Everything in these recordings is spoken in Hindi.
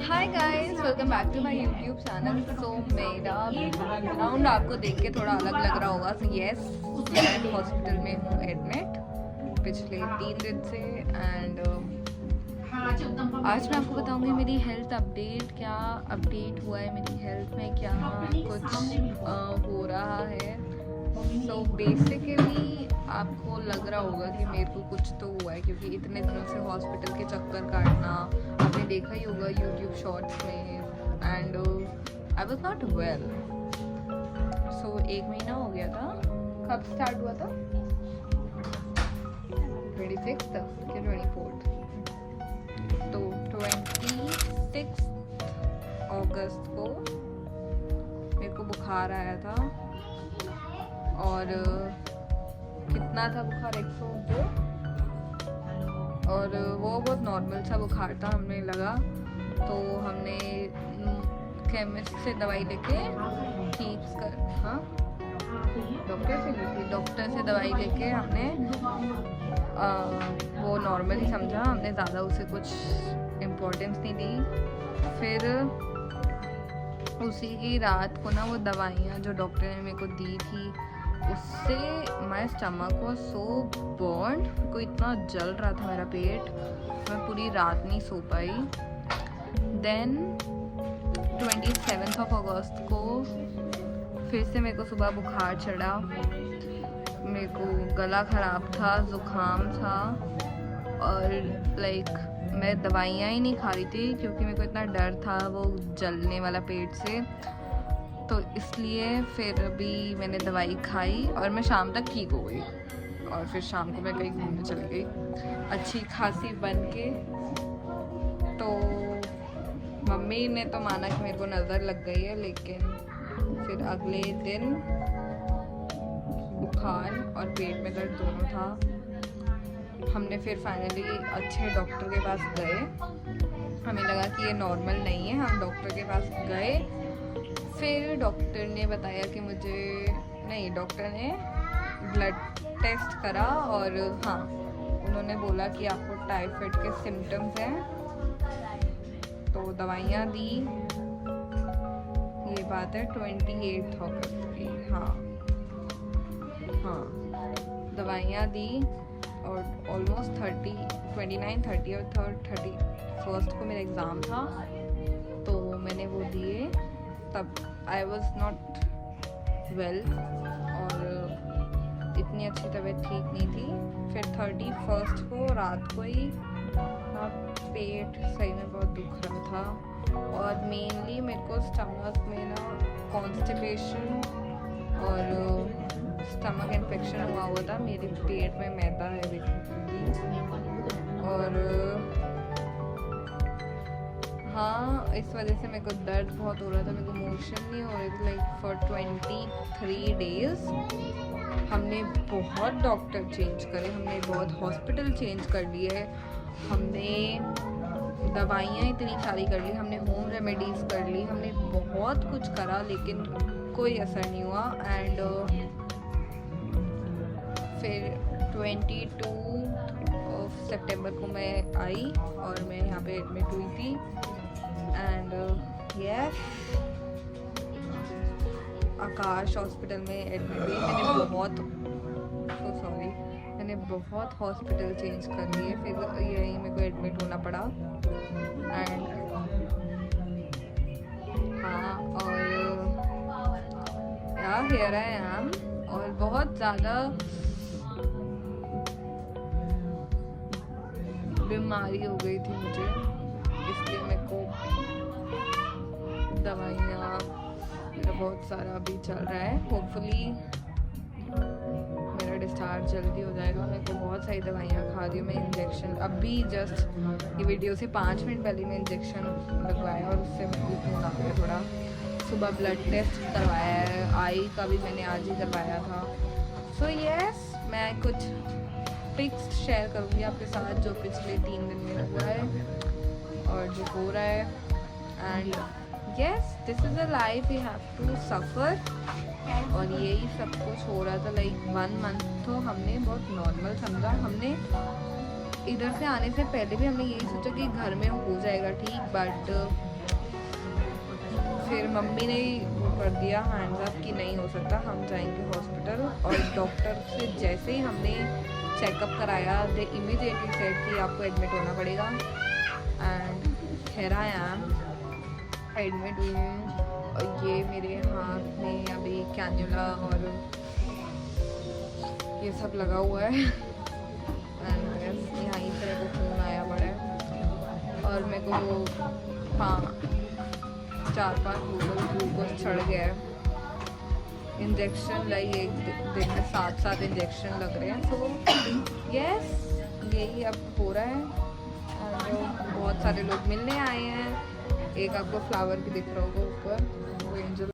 Hi guys, welcome back to my YouTube channel. So मेरा बैकग्राउंड आपको देख के थोड़ा अलग लग रहा होगा। सो यस, मैं हॉस्पिटल में हूँ एडमिट पिछले 3 दिन से। एंड आज मैं आपको बताऊंगी मेरी हेल्थ अपडेट, क्या अपडेट हुआ है मेरी हेल्थ में, क्या कुछ हो रहा है। सो बेसिकली आपको लग रहा होगा कि मेरे को कुछ तो हुआ है, क्योंकि इतने दिनों से हॉस्पिटल के चक्कर काटना आपने देखा ही होगा यूट्यूब शॉर्ट्स में। And I was not well. So 1 महीना हो गया था। कब स्टार्ट हुआ था? 26 या 24? तो 26 अगस्त को मेरे को बुखार आया था। और कितना था बुखार? 102। और वो बहुत नॉर्मल सा बुखार था, हमें लगा। तो हमने केमिस्ट से दवाई लेके ठीक कर, हाँ डॉक्टर से दवाई लेके हमने वो नॉर्मल ही समझा। हमने ज़्यादा उसे कुछ इम्पोर्टेंस नहीं दी। फिर उसी की रात को ना वो दवाइयाँ जो डॉक्टर ने मेरे को दी थी, उससे my stomach was so burned. को इतना जल रहा था मेरा पेट, मैं पूरी रात नहीं सो पाई। देन 27 अगस्त को फिर से मेरे को सुबह बुखार चढ़ा। मेरे को गला ख़राब था, ज़ुकाम था, और मैं दवाइयाँ ही नहीं खा रही थी क्योंकि मेरे को इतना डर था वो जलने वाला पेट से। तो इसलिए फिर भी मैंने दवाई खाई और मैं शाम तक ठीक हो गई। और फिर शाम को मैं कहीं घूमने चली गई अच्छी खासी बन के। तो मम्मी ने तो माना कि मेरे को नज़र लग गई है, लेकिन फिर अगले दिन बुखार और पेट में दर्द दोनों था। हमने फिर फाइनली अच्छे डॉक्टर के पास गए। हमें लगा कि ये नॉर्मल नहीं है। हम डॉक्टर के पास गए। फिर डॉक्टर ने बताया कि डॉक्टर ने ब्लड टेस्ट करा और हाँ, उन्होंने बोला कि आपको टाइफाइड के सिम्टम्स हैं। तो दवाइयाँ दी। ये बात है 28 अगस्त की। हाँ, दवाइयाँ दी और ऑलमोस्ट 29, 30 और 31 को मेरा एग्ज़ाम था। तो मैंने वो दिए। तब आई वॉज नॉट वेल और इतनी अच्छी तबीयत ठीक नहीं थी। फिर 31 को रात को ही पेट सही में बहुत दुख रहा था। और मेनली मेरे को स्टमक में ना कॉन्स्टिपेशन और स्टमक इन्फेक्शन हुआ था। मेरे पेट में मैदा है बेसिकली। और हाँ, इस वजह से मेरे को दर्द बहुत हो रहा था। मेरे को मोशन नहीं हो रही थी फॉर 23 डेज़। हमने बहुत डॉक्टर चेंज करे, हमने बहुत हॉस्पिटल चेंज कर लिए, हमने दवाइयाँ इतनी सारी कर ली, हमने होम रेमेडीज़ कर ली, हमने बहुत कुछ करा, लेकिन कोई असर नहीं हुआ। एंड फिर 22 सितंबर को मैं आई और मैं यहाँ पे एडमिट हुई थी। एंड यस, आकाश हॉस्पिटल में एडमिट हुई। मैंने बहुत हॉस्पिटल चेंज कर लिए, फिर यहीं मेरे को एडमिट होना पड़ा। एंड हाँ, और हियर आई एम। और बहुत ज़्यादा बीमारी हो गई थी मुझे, इसलिए मेरे को दवाइयाँ मेरा बहुत सारा अभी चल रहा है। होपफुली मेरा डिस्चार्ज जल्दी हो जाएगा। मेरे को बहुत सारी दवाइयाँ खा रही हूँ मैं। इंजेक्शन अभी जस्ट ये वीडियो से 5 मिनट पहले मैं इंजेक्शन लगवाया और उससे मेरे को खून आ गया थोड़ा। सुबह ब्लड टेस्ट करवाया है, आई का भी मैंने आज ही करवाया था। सो यस, मैं कुछ पिक्स शेयर करूँगी आपके साथ जो पिछले 3 दिन में हुआ है और जो हो रहा है। And yes, this is a life you have to suffer. और यही सब कुछ हो रहा था 1 मंथ। तो हमने बहुत नॉर्मल समझा। हमने इधर से आने से पहले भी हमने यही सोचा कि घर में हो जाएगा ठीक, बट फिर मम्मी ने वो कर दिया हैंड्स अप कि नहीं हो सकता, हम जाएंगे हॉस्पिटल। और डॉक्टर से जैसे ही हमने चेकअप कराया, दे इमीडिएटली सेड कि आपको एडमिट होना पड़ेगा। And here I am, admit हुई हूँ। और ये मेरे हाथ में अभी कैन्युला और ये सब लगा हुआ है। एंड यहाँ से मेरे को फ़ोन आया पड़ा है और मेरे को 4-5 ग्लूकोज चढ़ गया है। इंजेक्शन लाइक एक दिन में 7 इंजेक्शन लग रहे हैं। तो यस, यही अब हो रहा है। और बहुत सारे लोग मिलने आए हैं। एक आपको फ्लावर भी दिख रहा होगा ऊपर, वो एंजल।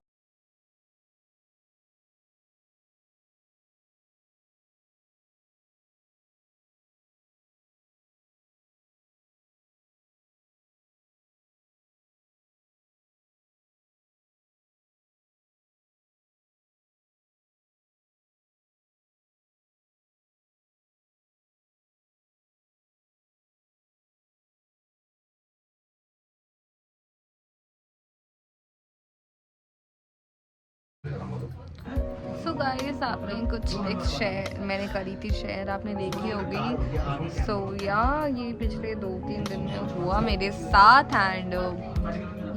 सो गाइस, आपने कुछ एक शेयर मैंने करी थी, शेयर आपने देखी होगी। सो या ये पिछले 2-3 दिन में हुआ मेरे साथ। एंड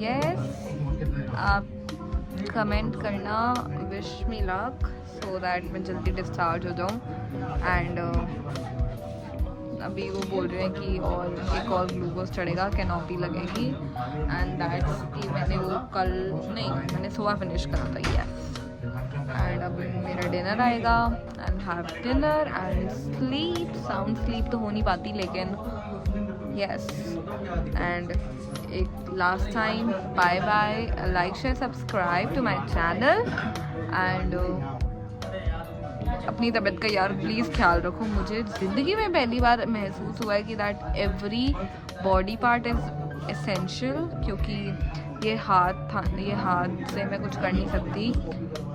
यस, आप कमेंट करना wish me luck so that मैं जल्दी डिस्चार्ज हो जाऊँ। एंड अभी वो बोल रहे हैं कि और एक और ग्लूकोज चढ़ेगा, कैनोपी लगेगी। एंड दैट्स कि मैंने वो कल नहीं, मैंने सुबह फिनिश करा था। यस, एंड अब मेरा डिनर आएगा and have dinner and sleep. Sound sleep तो हो नहीं पाती, लेकिन यस। एंड एक last time bye bye, like share subscribe to my channel. And अपनी तबीयत का यार प्लीज़ ख्याल रखो। मुझे ज़िंदगी में पहली बार महसूस हुआ है कि that every body part is essential, क्योंकि ये हाथ से मैं कुछ कर नहीं सकती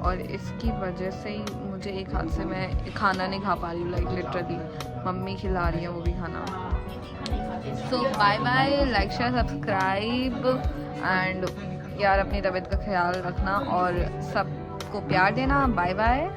और इसकी वजह से ही मुझे एक हाथ से मैं खाना नहीं खा पा रही हूँ। लाइक लिटरली मम्मी खिला रही है वो भी खाना। So bye bye, like share subscribe. And यार अपनी तबीयत का ख्याल रखना और सबको प्यार देना। Bye bye.